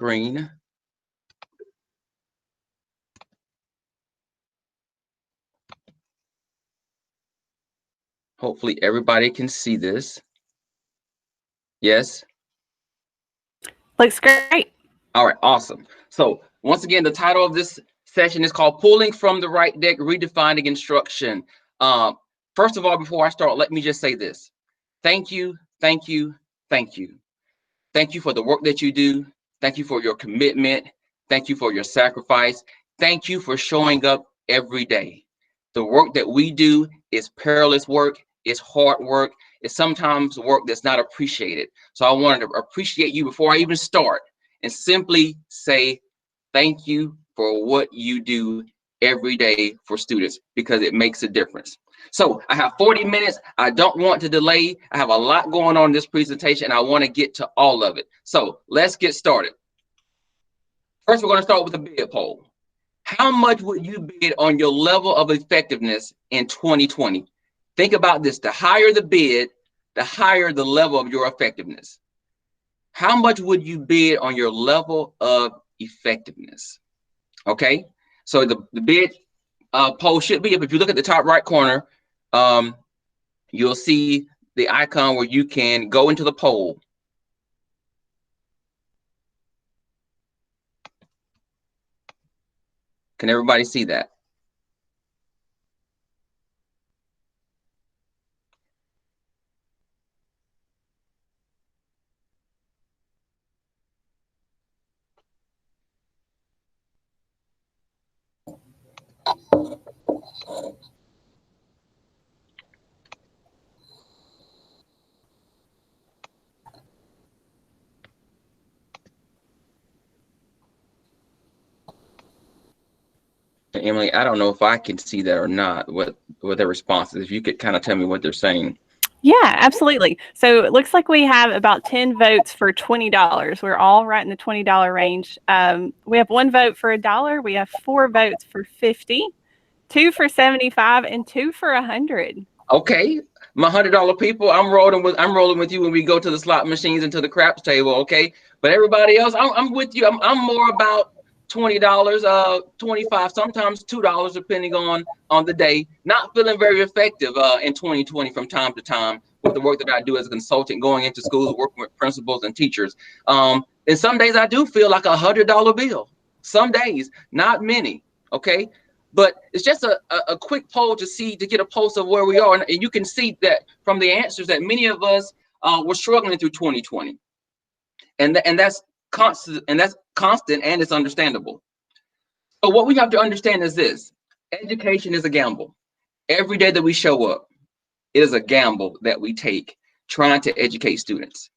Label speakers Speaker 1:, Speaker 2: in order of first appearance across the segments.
Speaker 1: screen. Hopefully everybody can see this. Yes?
Speaker 2: Looks great.
Speaker 1: All right, awesome. So once again, the title of this session is called Pulling from the Right Deck, Redefining Instruction. First of all, before I start, let me just say this. Thank you, thank you, thank you. Thank you for the work that you do. Thank you for your commitment. Thank you for your sacrifice. Thank you for showing up every day. The work that we do is perilous work. It's hard work. It's sometimes work that's not appreciated. So I wanted to appreciate you before I even start and simply say thank you for what you do every day for students, because it makes a difference. So I have 40 minutes. I don't want to delay. I have a lot going on in this presentation, and I want to get to all of it. So let's get started. First, we're going to start with a bid poll. How much would you bid on your level of effectiveness in 2020? Think about this. The higher the bid, the higher the level of your effectiveness. How much would you bid on your level of effectiveness? Okay, so the bid poll should be up. If you look at the top right corner, you'll see the icon where you can go into the poll. Can everybody see that? Emily, I don't know if I can see that or not, what their response is. If you could kind of tell me what they're saying.
Speaker 2: Yeah, absolutely. So it looks like we have about 10 votes for $20. We're all right in the $20 range. We have 1 vote for $1. We have 4 votes for 50, 2 for 75, and 2 for 100.
Speaker 1: Okay, my $100 people, I'm rolling with you when we go to the slot machines and to the craps table. Okay, but everybody else, I'm with you. I'm more about $20, $25, sometimes $2, depending on the day. Not feeling very effective in 2020 from time to time with the work that I do as a consultant, going into schools, working with principals and teachers. And some days I do feel like $100 bill. Some days, not many. Okay. But it's just a quick poll to get a pulse of where we are. And you can see that from the answers that many of us were struggling through 2020. And that's constant, and it's understandable. So what we have to understand is this: education is a gamble. Every day that we show up, it is a gamble that we take trying to educate students.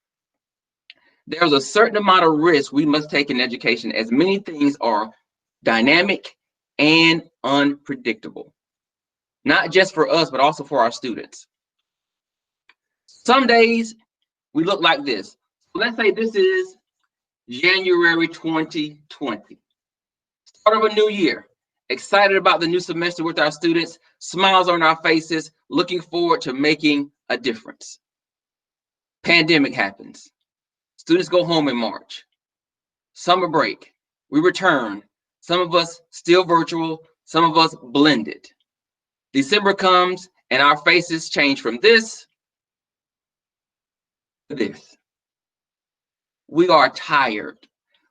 Speaker 1: There's a certain amount of risk we must take in education, as many things are dynamic and unpredictable, not just for us, but also for our students. Some days we look like this. Let's say this is January 2020, start of a new year, excited about the new semester with our students, smiles on our faces, looking forward to making a difference. Pandemic happens. Students go home in March. Summer break, we return. Some of us still virtual, some of us blended. December comes and our faces change from this to this. We are tired.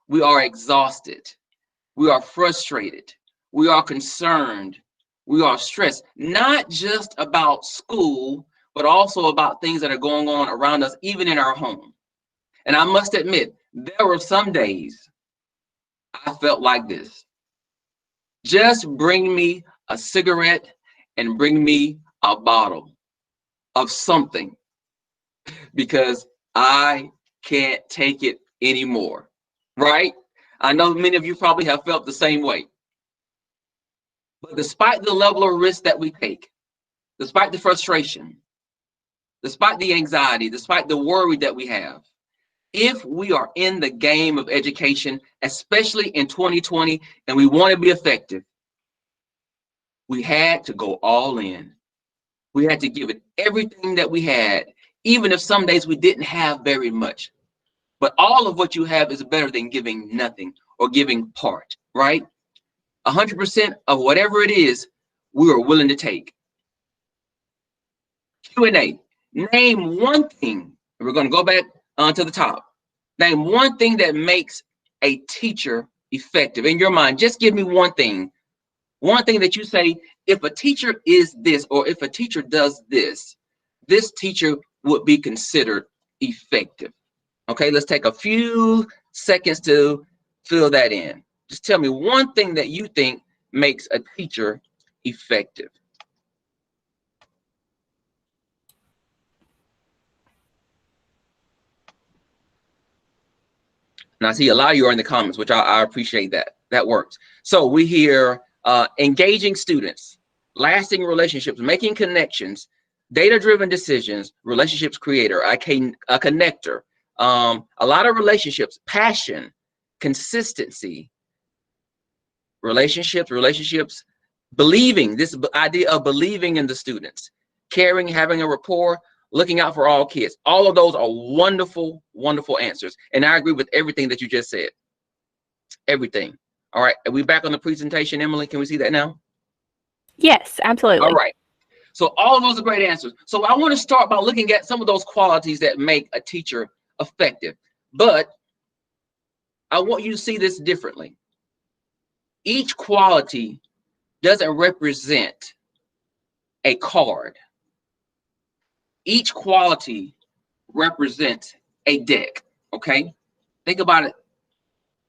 Speaker 1: We are exhausted. We are frustrated. We are concerned. We are stressed, not just about school, but also about things that are going on around us, even in our home. And I must admit, there were some days I felt like this. Just bring me a cigarette and bring me a bottle of something, because I can't take it anymore, right? I know many of you probably have felt the same way. But despite the level of risk that we take, despite the frustration, despite the anxiety, despite the worry that we have, if we are in the game of education, especially in 2020, and we want to be effective, we had to go all in. We had to give it everything that we had, even if some days we didn't have very much. But all of what you have is better than giving nothing or giving part, right? 100% of whatever it is, we are willing to take. Q&A. Name one thing. We're going to go back to the top. Name one thing that makes a teacher effective in your mind. Just give me one thing. One thing that you say, if a teacher is this, or if a teacher does this, this teacher would be considered effective. Okay, let's take a few seconds to fill that in. Just tell me one thing that you think makes a teacher effective. And I see a lot of you are in the comments, which I appreciate that. That works. So we hear engaging students, lasting relationships, making connections, data-driven decisions, relationships creator, a connector, a lot of relationships, passion, consistency, relationships, believing, this idea of believing in the students, caring, having a rapport, looking out for all kids. All of those are wonderful, wonderful answers. And I agree with everything that you just said. Everything. All right. Are we back on the presentation, Emily? Can we see that now?
Speaker 2: Yes, absolutely.
Speaker 1: All right. So all of those are great answers. So I want to start by looking at some of those qualities that make a teacher effective. But I want you to see this differently. Each quality doesn't represent a card. Each quality represents a deck, okay? Think about it.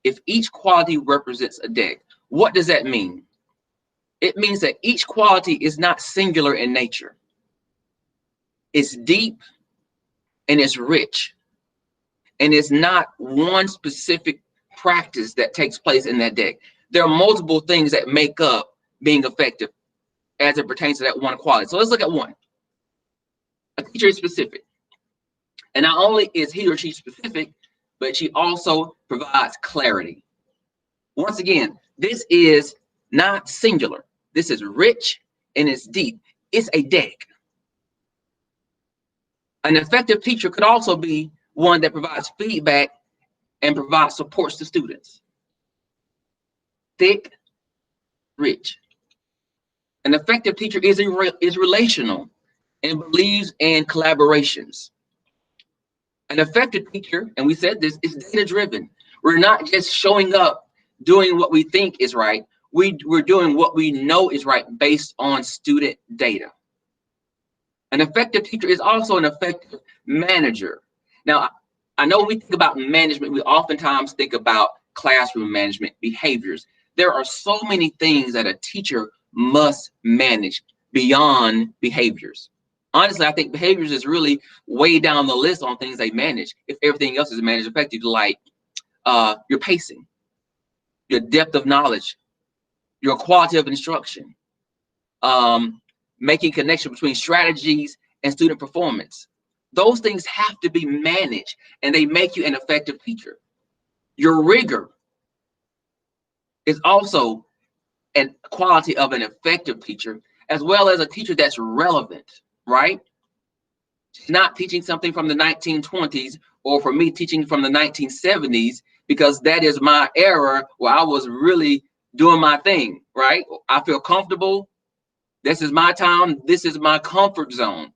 Speaker 1: If each quality represents a deck, what does that mean? It means that each quality is not singular in nature. It's deep and it's rich. And it's not one specific practice that takes place in that deck. There are multiple things that make up being effective as it pertains to that one quality. So let's look at one. A teacher is specific. And not only is he or she specific, but she also provides clarity. Once again, this is not singular. This is rich and it's deep. It's a deck. An effective teacher could also be one that provides feedback and provides supports to students. Thick, rich. An effective teacher is relational and believes in collaborations. An effective teacher, and we said this, is data-driven. We're not just showing up doing what we think is right. We're doing what we know is right based on student data. An effective teacher is also an effective manager. Now, I know when we think about management, we oftentimes think about classroom management, behaviors. There are so many things that a teacher must manage beyond behaviors. Honestly, I think behaviors is really way down the list on things they manage. If everything else is managed effectively, like your pacing, your depth of knowledge, your quality of instruction, making connection between strategies and student performance. Those things have to be managed and they make you an effective teacher. Your rigor is also a quality of an effective teacher, as well as a teacher that's relevant, right? Not teaching something from the 1920s or for me teaching from the 1970s, because that is my era where I was really doing my thing, right? I feel comfortable. This is my time. This is my comfort zone.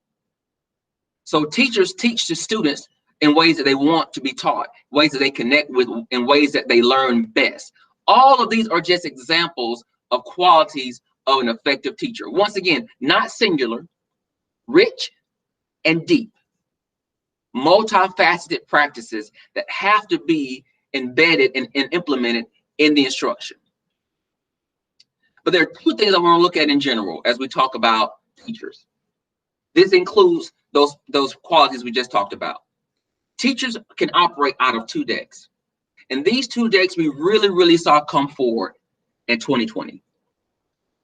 Speaker 1: So teachers teach the students in ways that they want to be taught, ways that they connect with, in ways that they learn best. All of these are just examples of qualities of an effective teacher. Once again, not singular, rich and deep, multifaceted practices that have to be embedded and implemented in the instruction. But there are two things I want to look at in general as we talk about teachers. This includes those qualities we just talked about. Teachers can operate out of two decks. And these two decks we really saw come forward in 2020.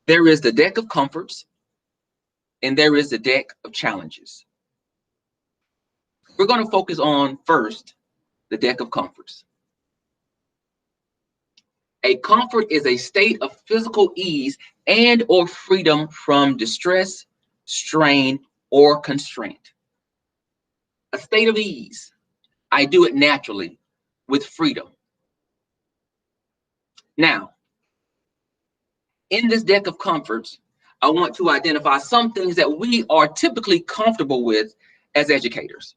Speaker 1: There is the deck of comforts and there is the deck of challenges. We're going to focus on first the deck of comforts. A comfort is a state of physical ease and or freedom from distress, strain, or constraint. A state of ease. I do it naturally. with freedom. Now, in this deck of comforts, I want to identify some things that we are typically comfortable with as educators.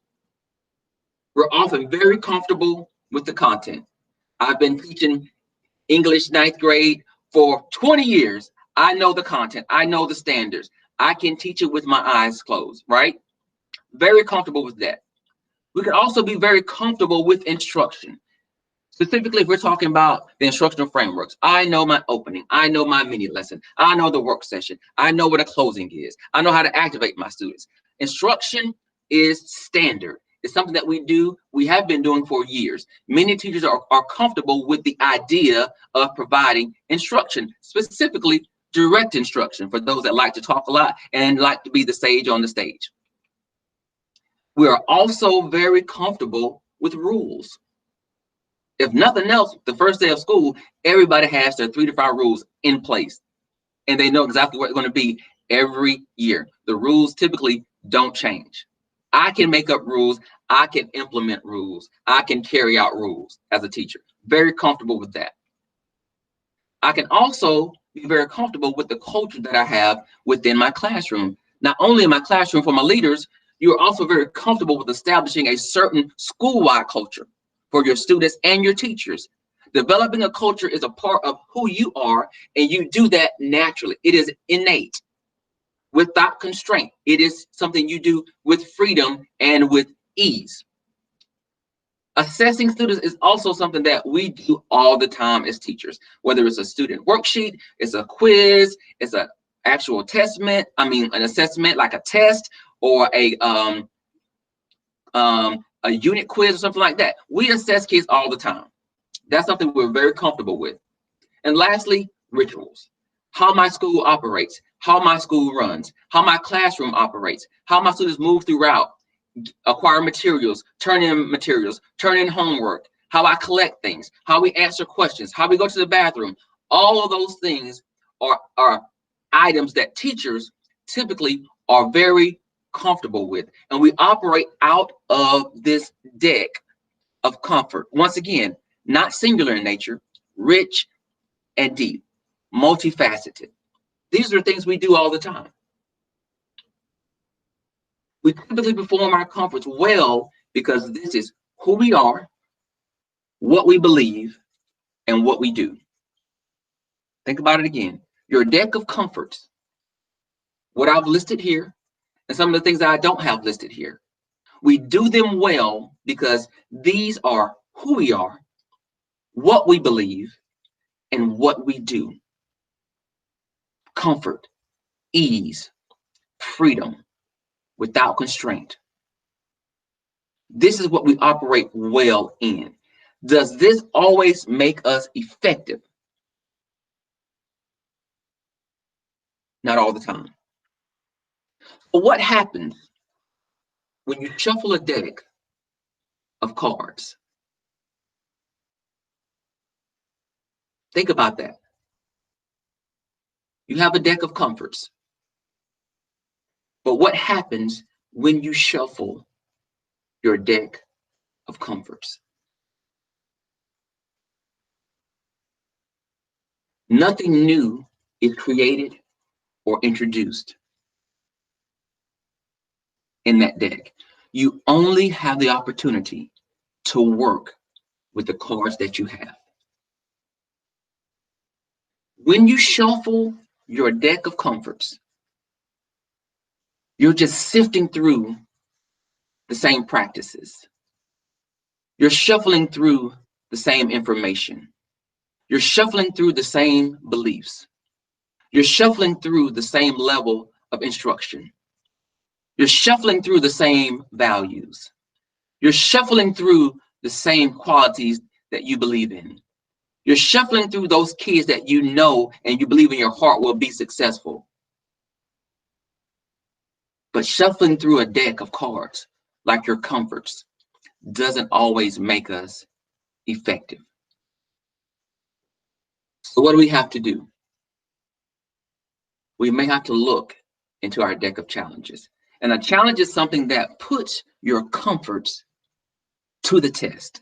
Speaker 1: We're often very comfortable with the content. I've been teaching English ninth grade for 20 years. I know the content. I know the standards. I can teach it with my eyes closed, right? Very comfortable with that. We can also be very comfortable with instruction. Specifically, if we're talking about the instructional frameworks, I know my opening, I know my mini lesson, I know the work session, I know what a closing is, I know how to activate my students. Instruction is standard. It's something that we have been doing for years. Many teachers are comfortable with the idea of providing instruction, specifically direct instruction for those that like to talk a lot and like to be the sage on the stage. We are also very comfortable with rules. If nothing else, the first day of school, everybody has their 3 to 5 rules in place, and they know exactly what it's going to be every year. The rules typically don't change. I can make up rules. I can implement rules. I can carry out rules as a teacher. Very comfortable with that. I can also be very comfortable with the culture that I have within my classroom. Not only in my classroom for my leaders, you're also very comfortable with establishing a certain school-wide culture for your students and your teachers. Developing a culture is a part of who you are, and you do that naturally. It is innate, without constraint. It is something you do with freedom and with ease. Assessing students is also something that we do all the time as teachers, whether it's a student worksheet, it's a quiz, it's an actual an assessment like a test or a unit quiz or something like that. We assess kids all the time. That's something we're very comfortable with. And lastly, rituals. How my school operates, how my school runs, how my classroom operates, how my students move throughout, acquire materials, turn in homework, how I collect things, how we answer questions, how we go to the bathroom. All of those things are items that teachers typically are very comfortable with, and we operate out of this deck of comfort. Once again, not singular in nature, rich and deep, multifaceted. These are things we do all the time. We typically perform our comforts well because this is who we are, what we believe, and what we do. Think about it again. Your deck of comforts, what I've listed here, and some of the things that I don't have listed here. We do them well because these are who we are, what we believe, and what we do. Comfort, ease, freedom, without constraint. This is what we operate well in. Does this always make us effective? Not all the time. But what happens when you shuffle a deck of cards? Think about that. You have a deck of comforts. But what happens when you shuffle your deck of comforts? Nothing new is created or introduced in that deck. You only have the opportunity to work with the cards that you have. When you shuffle your deck of comforts, you're just sifting through the same practices. You're shuffling through the same information. You're shuffling through the same beliefs. You're shuffling through the same level of instruction. You're shuffling through the same values. You're shuffling through the same qualities that you believe in. You're shuffling through those kids that you know and you believe in your heart will be successful. But shuffling through a deck of cards like your comforts doesn't always make us effective. So what do we have to do? We may have to look into our deck of challenges. And a challenge is something that puts your comforts to the test.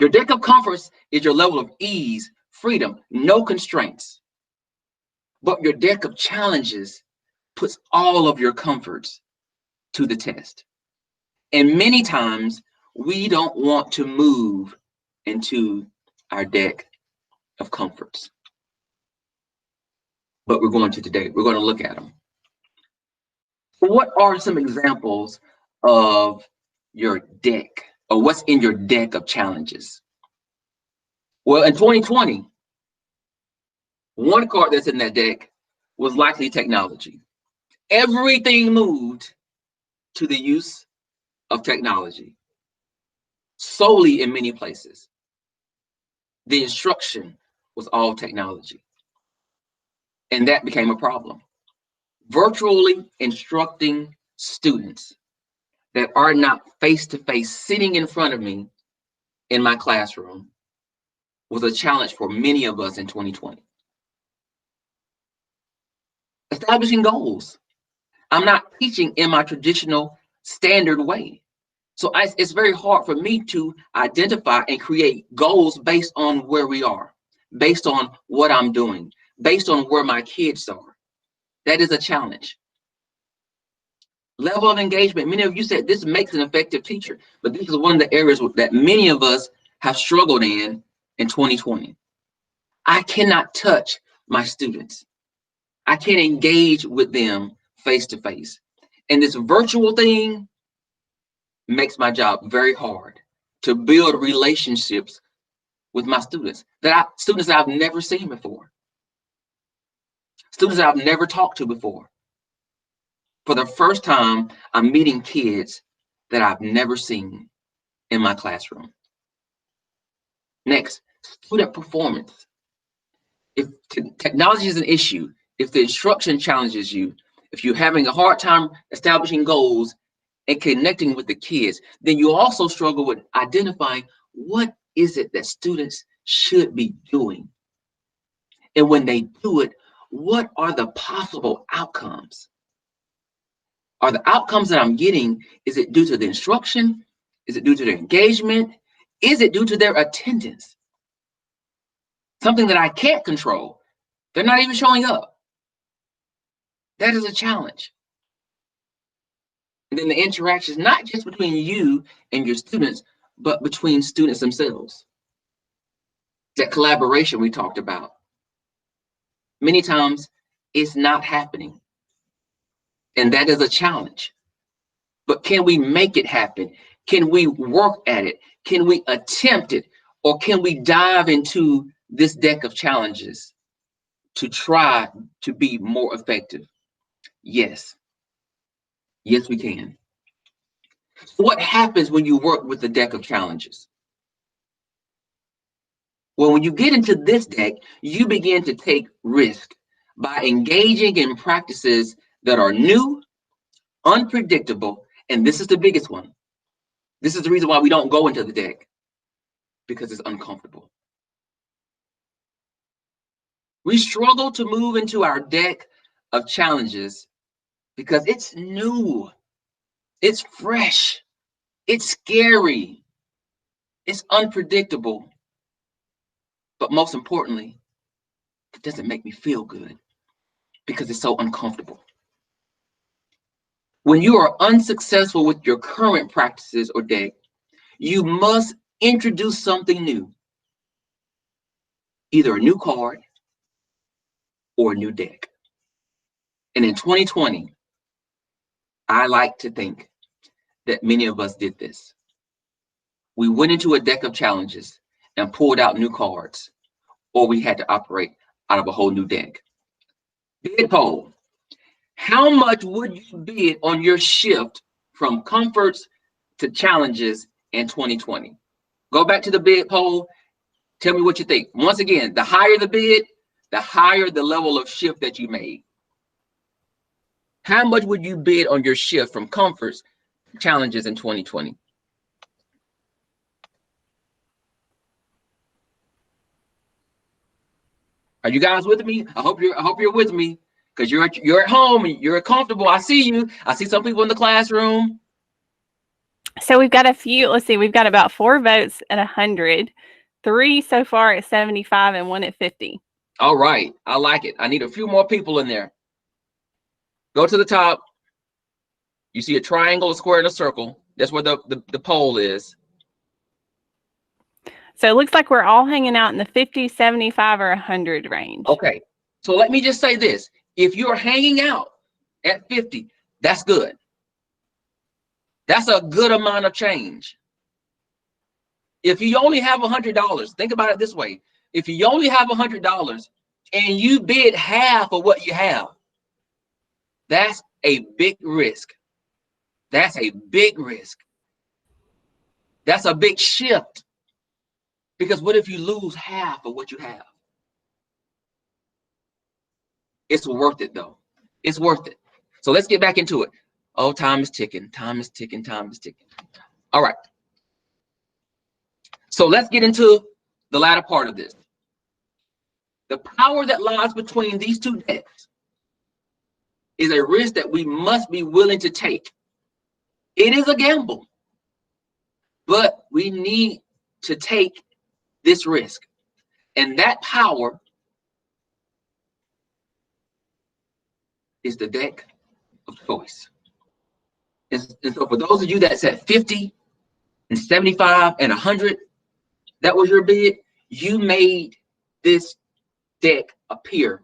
Speaker 1: Your deck of comforts is your level of ease, freedom, no constraints. But your deck of challenges puts all of your comforts to the test. And many times we don't want to move into our deck of comforts. But we're going to today. We're going to look at them. What are some examples of your deck, or what's in your deck of challenges? Well, in 2020, one card that's in that deck was likely technology. Everything moved to the use of technology, solely in many places. The instruction was all technology. And that became a problem. Virtually instructing students that are not face-to-face sitting in front of me in my classroom was a challenge for many of us in 2020. Establishing goals. I'm not teaching in my traditional standard way. So it's very hard for me to identify and create goals based on where we are, based on what I'm doing, based on where my kids are. That is a challenge. Level of engagement. Many of you said this makes an effective teacher, but this is one of the areas that many of us have struggled in 2020. I cannot touch my students. I can't engage with them face to face. And this virtual thing makes my job very hard to build relationships with my students, students that I've never seen before, students that I've never talked to before. For the first time, I'm meeting kids that I've never seen in my classroom. Next, student performance. If technology is an issue, if the instruction challenges you, if you're having a hard time establishing goals and connecting with the kids, then you also struggle with identifying what is it that students should be doing. And when they do it, what are the possible outcomes? Are the outcomes that I'm getting, is it due to the instruction? Is it due to their engagement? Is it due to their attendance? Something that I can't control. They're not even showing up. That is a challenge. And then the interactions, not just between you and your students, but between students themselves. That collaboration we talked about. Many times it's not happening. And that is a challenge. But can we make it happen? Can we work at it? Can we attempt it? Or can we dive into this deck of challenges to try to be more effective? Yes. Yes, we can. So what happens when you work with the deck of challenges? Well, when you get into this deck, you begin to take risk by engaging in practices that are new, unpredictable, and this is the biggest one. This is the reason why we don't go into the deck, because it's uncomfortable. We struggle to move into our deck of challenges because it's new, it's fresh, it's scary, it's unpredictable, but most importantly, it doesn't make me feel good because it's so uncomfortable. When you are unsuccessful with your current practices or deck, you must introduce something new, either a new card or a new deck. And in 2020, I like to think that many of us did this. We went into a deck of challenges and pulled out new cards, or we had to operate out of a whole new deck. Bid poll. How much would you bid on your shift from comforts to challenges in 2020? Go back to the bid poll. Tell me what you think. Once again, the higher the bid, the higher the level of shift that you made. How much would you bid on your shift from comforts to challenges in 2020? Are you guys with me? I hope you're with me, because you're at home and you're comfortable. I see you. I see some people in the classroom.
Speaker 2: So we've got a few, let's see, we've got about 4 votes at 100, 3 so far at 75, and 1 at 50.
Speaker 1: All right, I like it. I need a few more people in there. Go to the top. You see a triangle, a square, and a circle. That's where the poll is.
Speaker 2: So it looks like we're all hanging out in the 50, 75, or 100 range.
Speaker 1: Okay, so let me just say this. If you're hanging out at 50, that's good. That's a good amount of change. If you only have $100, think about it this way. If you only have $100 and you bid half of what you have, that's a big risk. That's a big risk. That's a big shift. Because what if you lose half of what you have? It's worth it, though. It's worth it. So let's get back into it. Oh, time is ticking. Time is ticking. Time is ticking. All right. So let's get into the latter part of this. The power that lies between these two decks is a risk that we must be willing to take. It is a gamble, but we need to take this risk. And that power is the deck of choice. And so for those of you that said 50 and 75 and 100, that was your bid, you made this deck appear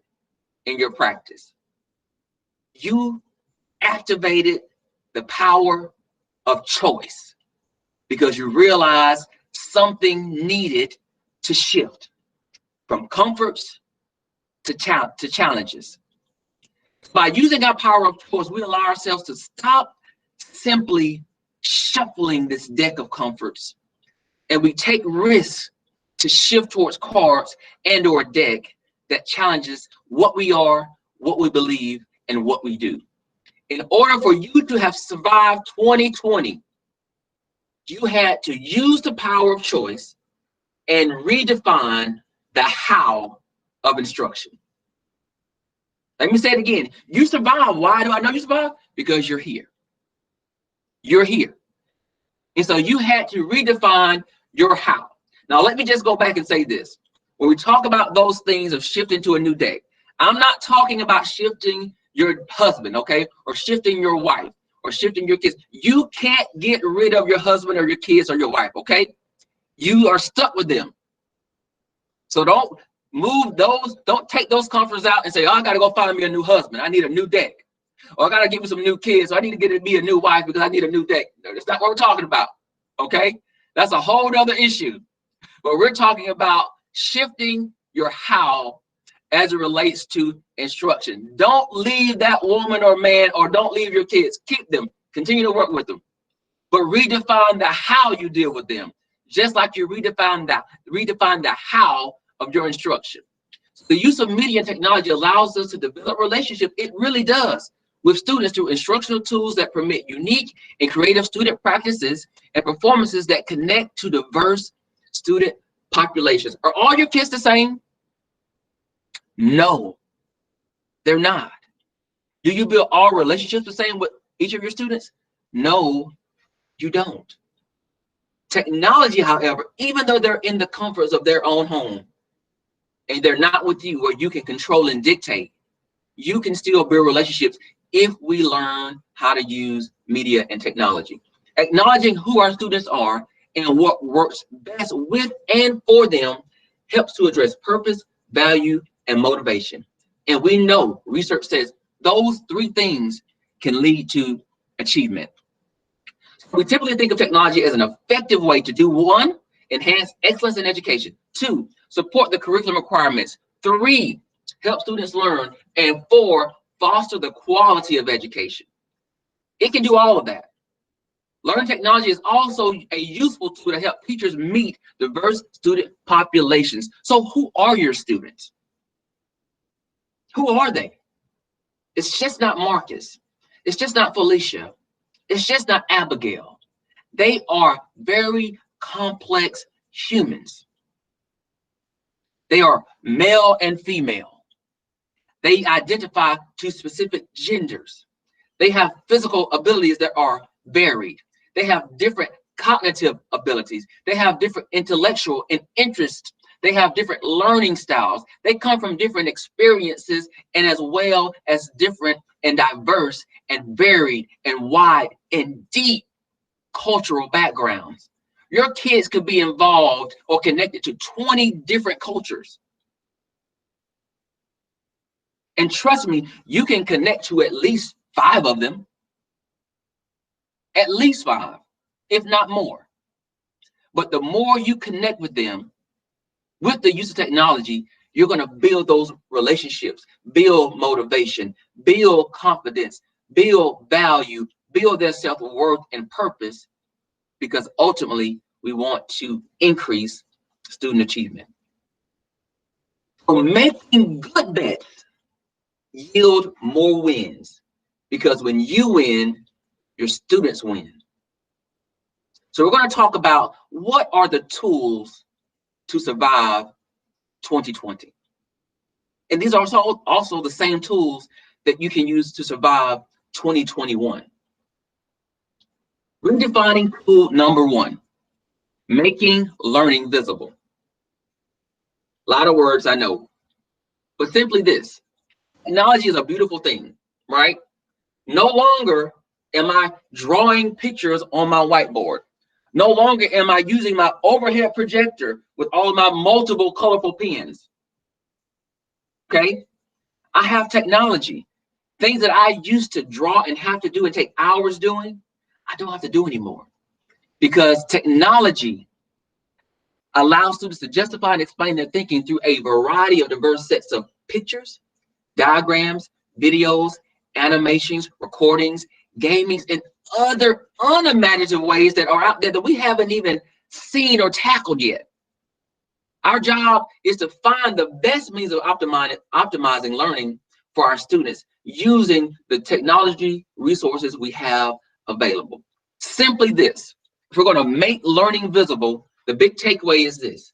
Speaker 1: in your practice. You activated the power of choice because you realized something needed to shift from comforts to challenges. By using our power of choice, we allow ourselves to stop simply shuffling this deck of comforts, and we take risks to shift towards cards and or a deck that challenges what we are, what we believe, and what we do. In order for you to have survived 2020, you had to use the power of choice and redefine the how of instruction. Let me say it again. You survived. Why do I know you survived? Because you're here. You're here. And so you had to redefine your how. Now, let me just go back and say this. When we talk about those things of shifting to a new day, I'm not talking about shifting your husband, okay, or shifting your wife, or shifting your kids. You can't get rid of your husband or your kids or your wife, okay? You are stuck with them. So don't move those, don't take those comforts out and say, oh, I got to go find me a new husband. I need a new deck. Or I got to give me some new kids. So I need to get me a new wife because I need a new deck. No, that's not what we're talking about, okay? That's a whole other issue. But we're talking about shifting your how as it relates to instruction. Don't leave that woman or man, or don't leave your kids. Keep them. Continue to work with them. But redefine the how you deal with them, just like you redefine the how of your instruction. So the use of media and technology allows us to develop relationships. It really does, with students through instructional tools that permit unique and creative student practices and performances that connect to diverse student populations. Are all your kids the same? No, they're not. Do you build all relationships the same with each of your students? No, you don't. Technology, however, even though they're in the comforts of their own home and they're not with you where you can control and dictate, you can still build relationships if we learn how to use media and technology. Acknowledging who our students are and what works best with and for them helps to address purpose, value, and motivation. And we know research says those three things can lead to achievement. We typically think of technology as an effective way to do one, enhance excellence in education, two, support the curriculum requirements, three, help students learn, and four, foster the quality of education. It can do all of that. Learning technology is also a useful tool to help teachers meet diverse student populations. So who are your students? Who are they? It's just not Marcus. It's just not Felicia. It's just not Abigail. They are very complex humans. They are male and female. They identify to specific genders. They have physical abilities that are varied. They have different cognitive abilities. They have different intellectual and interests. They have different learning styles. They come from different experiences, and as well as different and diverse and varied and wide and deep cultural backgrounds. Your kids could be involved or connected to 20 different cultures. And trust me, you can connect to at least 5 of them, at least 5, if not more. But the more you connect with them, with the use of technology, you're going to build those relationships, build motivation, build confidence, build value, build their self-worth and purpose, because ultimately we want to increase student achievement. So making good bets yield more wins, because when you win, your students win. So we're going to talk about what are the tools to survive 2020. And these are also the same tools that you can use to survive 2021. Redefining tool number 1, making learning visible. A lot of words, I know, but simply this: technology is a beautiful thing, right? No longer am I drawing pictures on my whiteboard. No longer am I using my overhead projector with all of my multiple colorful pens. Okay? I have technology. Things that I used to draw and have to do and take hours doing, I don't have to do anymore, because technology allows students to justify and explain their thinking through a variety of diverse sets of pictures, diagrams, videos, animations, recordings, gamings, and other unimaginative ways that are out there that we haven't even seen or tackled yet. Our job is to find the best means of optimizing learning for our students using the technology resources we have available. Simply this: if we're going to make learning visible, the big takeaway is this: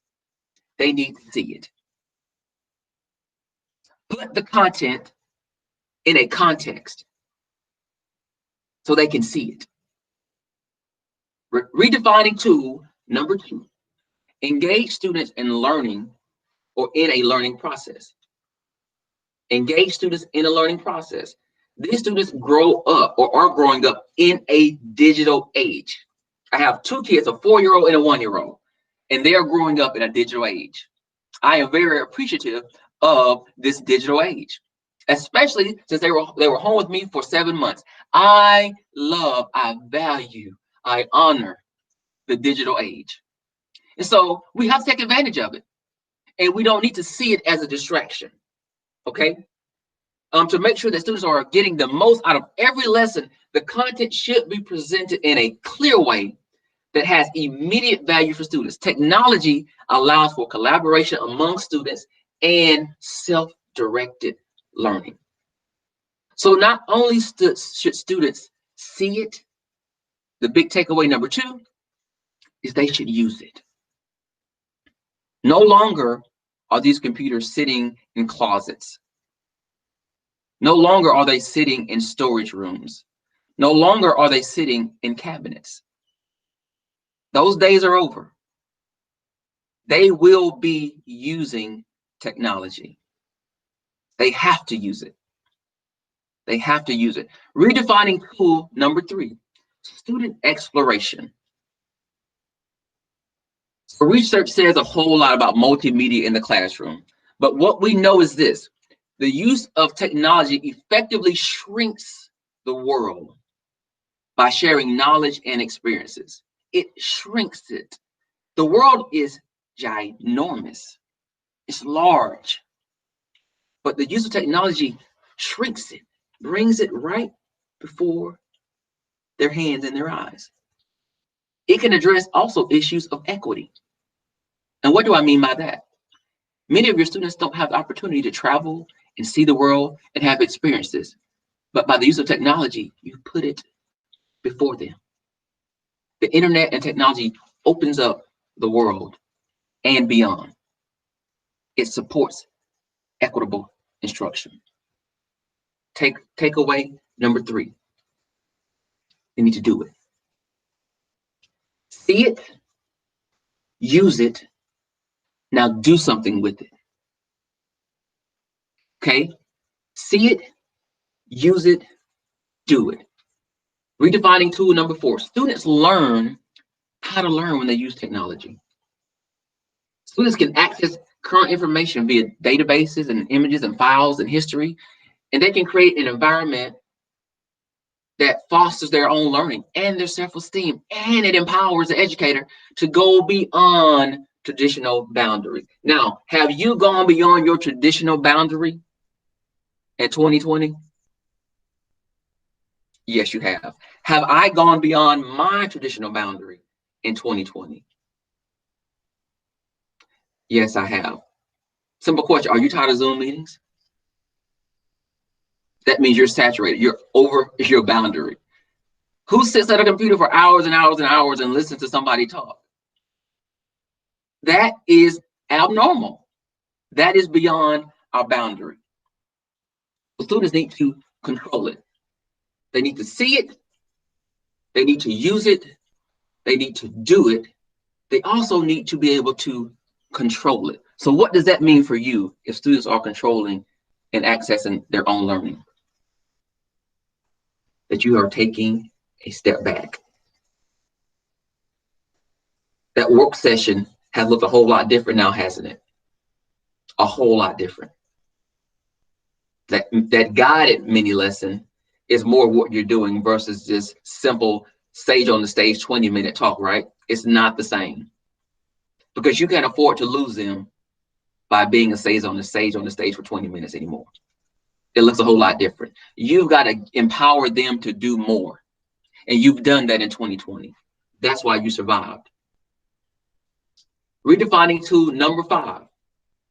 Speaker 1: they need to see it. Put the content in a context so they can see it. Redefining tool number 2, engage students in learning or in a learning process. Engage students in a learning process. These students grow up or are growing up in a digital age. I have 2 kids, a 4-year-old and a 1-year-old, and they are growing up in a digital age. I am very appreciative of this digital age, especially since they were home with me for 7 months. I love, I value, I honor the digital age. And so we have to take advantage of it. And we don't need to see it as a distraction. Okay? To make sure that students are getting the most out of every lesson, the content should be presented in a clear way that has immediate value for students. Technology allows for collaboration among students and self-directed learning. So not only should students see it, the big takeaway number 2 is they should use it. No longer are these computers sitting in closets. No longer are they sitting in storage rooms. No longer are they sitting in cabinets. Those days are over. They will be using technology. They have to use it. They have to use it. Redefining tool number 3, student exploration. So research says a whole lot about multimedia in the classroom, but what we know is this: the use of technology effectively shrinks the world by sharing knowledge and experiences. It shrinks it. The world is ginormous. It's large. But the use of technology shrinks it, brings it right before their hands and their eyes. It can address also issues of equity. And what do I mean by that? Many of your students don't have the opportunity to travel and see the world and have experiences. But by the use of technology, you put it before them. The internet and technology opens up the world and beyond. It supports equitable instruction. Takeaway number 3, you need to do it. See it, use it, now do something with it. Okay? See it, use it, do it. Redefining tool number 4. Students learn how to learn when they use technology. Students can access current information via databases and images and files and history, and they can create an environment that fosters their own learning and their self-esteem, and it empowers the educator to go beyond traditional boundaries. Now, have you gone beyond your traditional boundary in 2020? Yes, you have. Have I gone beyond my traditional boundary in 2020? Yes, I have. Simple question. Are you tired of Zoom meetings? That means you're saturated. You're over your boundary. Who sits at a computer for hours and hours and hours and listens to somebody talk? That is abnormal. That is beyond our boundary. The students need to control it. They need to see it. They need to use it. They need to do it. They also need to be able to control it. So what does that mean for you if students are controlling and accessing their own learning? That you are taking a step back. That work session has looked a whole lot different now, hasn't it? A whole lot different. That guided mini lesson is more what you're doing versus just simple sage on the stage 20-minute talk, right? It's not the same. Because you can't afford to lose them by being a sage on the stage for 20 minutes anymore. It looks a whole lot different. You've got to empower them to do more. And you've done that in 2020. That's why you survived. Redefining tool number 5.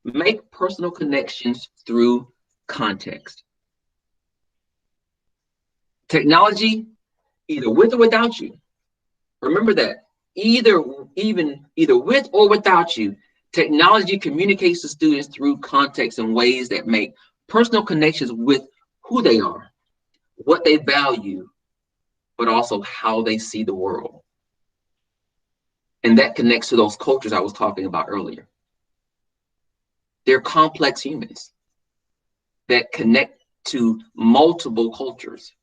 Speaker 1: Make personal connections through context. Technology, either with or without you. Remember that. Either with or without you, technology communicates to students through context in ways that make personal connections with who they are, what they value, but also how they see the world. And that connects to those cultures I was talking about earlier. They're complex humans that connect to multiple cultures.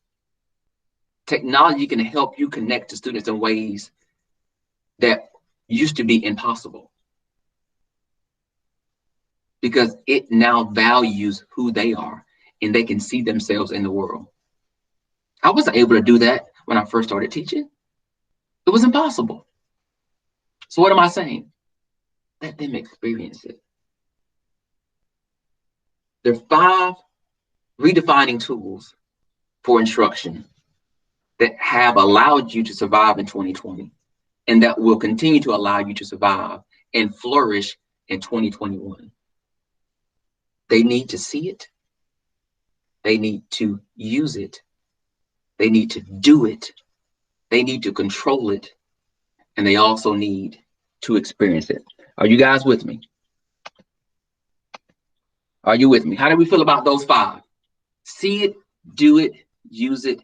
Speaker 1: Technology can help you connect to students in ways that used to be impossible, because it now values who they are and they can see themselves in the world. I wasn't able to do that when I first started teaching. It was impossible. So what am I saying? Let them experience it. There are 5 redefining tools for instruction that have allowed you to survive in 2020 and that will continue to allow you to survive and flourish in 2021. They need to see it. They need to use it. They need to do it. They need to control it. And they also need to experience it. Are you guys with me? Are you with me? How do we feel about those 5? See it, do it, use it,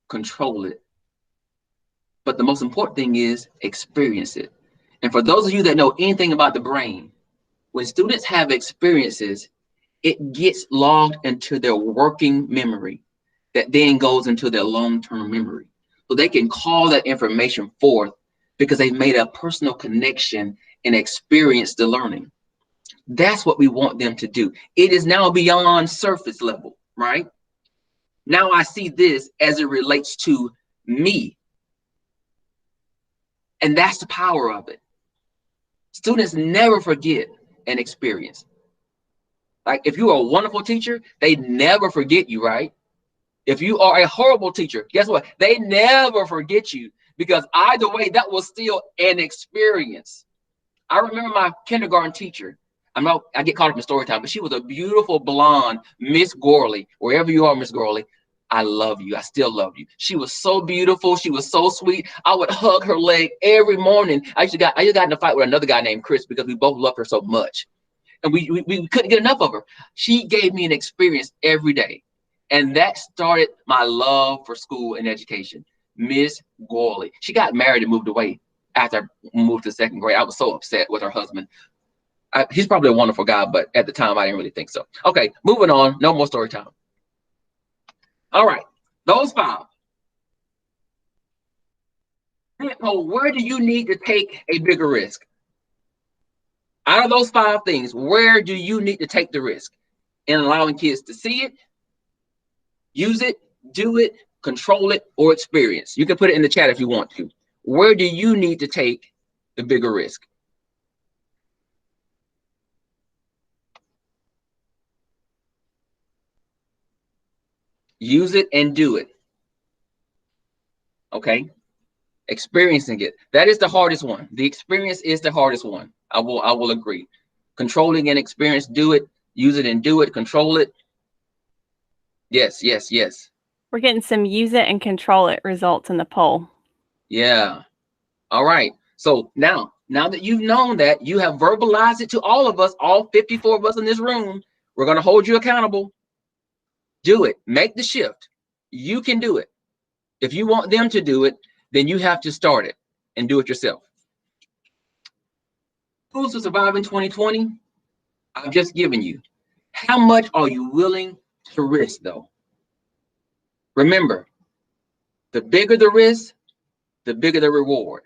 Speaker 1: control it. But the most important thing is experience it. And for those of you that know anything about the brain, when students have experiences, it gets logged into their working memory that then goes into their long-term memory. So they can call that information forth because they've made a personal connection and experienced the learning. That's what we want them to do. It is now beyond surface level, right? Now I see this as it relates to me. And that's the power of it. Students never forget an experience. Like if you are a wonderful teacher, they never forget you, right? If you are a horrible teacher, guess what? They never forget you, because either way, that was still an experience. I remember my kindergarten teacher. I get caught up in story time, but she was a beautiful blonde, Miss Gorley. Wherever you are, Miss Gorley, I love you. I still love you. She was so beautiful. She was so sweet. I would hug her leg every morning. I just got in a fight with another guy named Chris because we both loved her so much. And we couldn't get enough of her. She gave me an experience every day. And that started my love for school and education. Miss Gorley. She got married and moved away after I moved to second grade. I was so upset with her husband. He's probably a wonderful guy, but at the time I didn't really think so. Okay, moving on. No more story time. All right, those 5. So where do you need to take a bigger risk? Out of those 5 things, where do you need to take the risk? In allowing kids to see it, use it, do it, control it, or experience. You can put it in the chat if you want to. Where do you need to take the bigger risk? Use it and do it. Okay? Experiencing it. That is the hardest one. The experience is the hardest one. I will agree. Controlling and experience, do it, use it and do it, control it. Yes, yes, yes.
Speaker 2: We're getting some use it and control it results in the poll.
Speaker 1: Yeah. All right. So now that you've known that, you have verbalized it to all of us, all 54 of us in this room. We're going to hold you accountable. Do it. Make the shift. You can do it. If you want them to do it, then you have to start it and do it yourself. Tools to survive in 2020, I've just given you. How much are you willing to risk, though? Remember, the bigger the risk, the bigger the reward.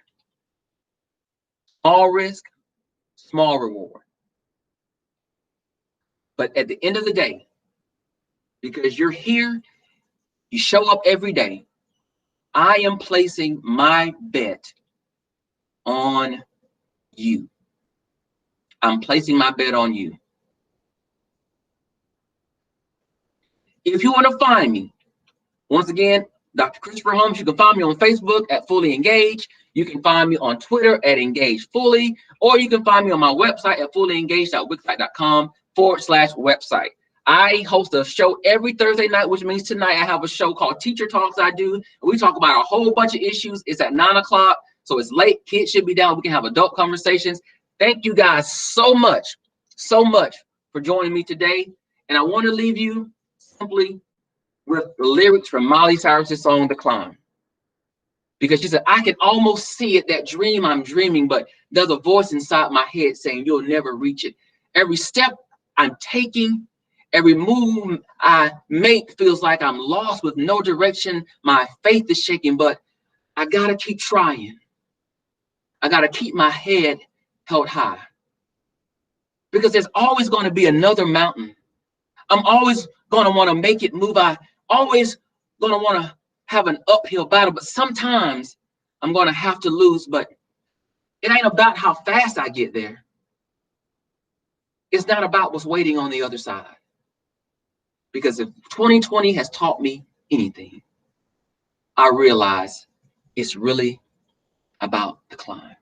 Speaker 1: Small risk, small reward. But at the end of the day, because you're here, you show up every day, I am placing my bet on you. I'm placing my bet on you. If you want to find me, once again, Dr. Christopher Holmes, you can find me on Facebook at Fully Engaged. You can find me on Twitter at Engaged Fully, or you can find me on my website at fullyengaged.wixsite.com/website. I host a show every Thursday night, which means tonight I have a show called Teacher Talks I Do. We talk about a whole bunch of issues. It's at 9 o'clock, so it's late. Kids should be down. We can have adult conversations. Thank you guys so much for joining me today. And I want to leave you simply with the lyrics from Miley Cyrus's song, The Climb. Because she said, I can almost see it, that dream I'm dreaming, but there's a voice inside my head saying you'll never reach it. Every step I'm taking, every move I make feels like I'm lost with no direction. My faith is shaking, but I gotta keep trying. I gotta keep my head held high. Because there's always gonna be another mountain. I'm always gonna wanna make it move. I always gonna wanna have an uphill battle, but sometimes I'm gonna have to lose, but it ain't about how fast I get there. It's not about what's waiting on the other side. Because if 2020 has taught me anything, I realize it's really about the climb.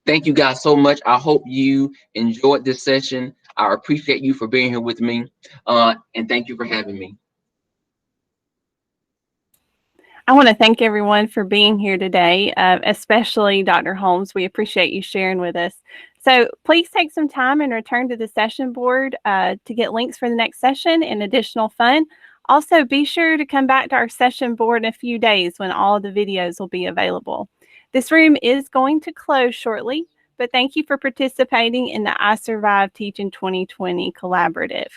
Speaker 1: Thank you guys so much. I hope you enjoyed this session. I appreciate you for being here with me. And thank you for having me.
Speaker 2: I want to thank everyone for being here today, especially Dr. Holmes. We appreciate you sharing with us. So please take some time and return to the session board to get links for the next session and additional fun. Also, be sure to come back to our session board in a few days when all of the videos will be available. This room is going to close shortly, but thank you for participating in the I Survived Teaching 2020 collaborative.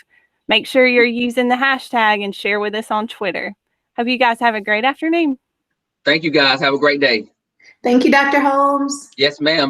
Speaker 2: Make sure you're using the hashtag and share with us on Twitter. Hope you guys have a great afternoon.
Speaker 1: Thank you guys. Have a great day.
Speaker 3: Thank you, Dr. Holmes.
Speaker 1: Yes, ma'am.